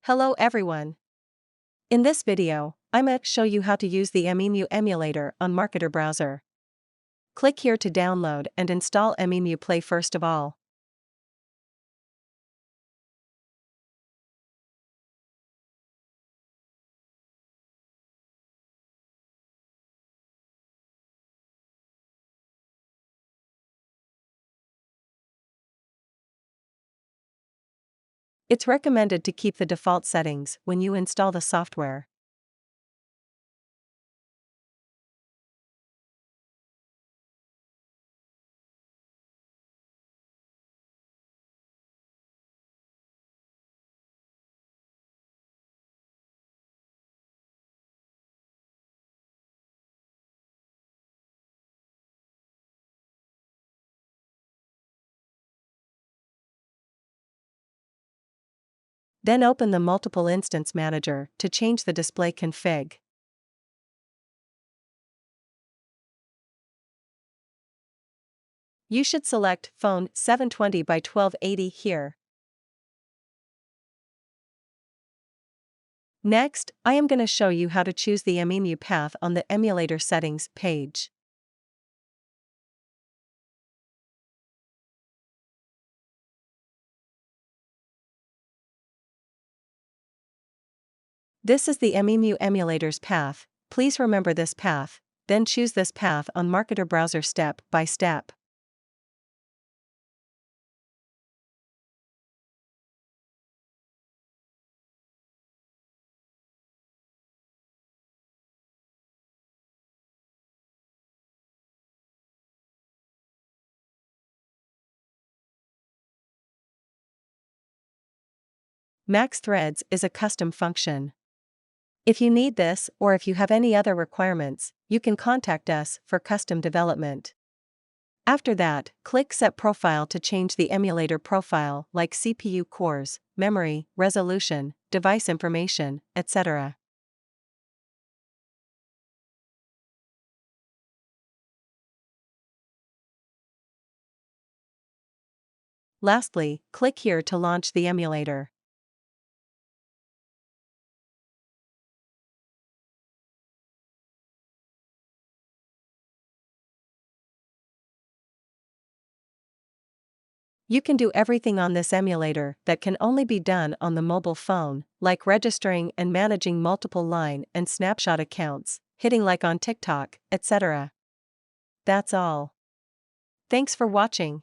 Hello everyone. In this video, I'm going to show you how to use the Emu emulator on MarketerBrowser. Click here to download and install Emu Play first of all. It's recommended to keep the default settings when you install the software. Then open the Multiple Instance Manager to change the display config. You should select Phone 720 by 1280 here. Next, I am going to show you how to choose the Emu path on the emulator settings page. This is the Emu emulator's path. Please remember this path, then choose this path on MarketerBrowser step by step. Max threads is a custom function. If you need this or if you have any other requirements, you can contact us for custom development. After that, click Set Profile to change the emulator profile like CPU cores, memory, resolution, device information, etc. Lastly, click here to launch the emulator. You can do everything on this emulator that can only be done on the mobile phone, like registering and managing multiple line and snapshot accounts, hitting like on TikTok, etc. That's all. Thanks for watching.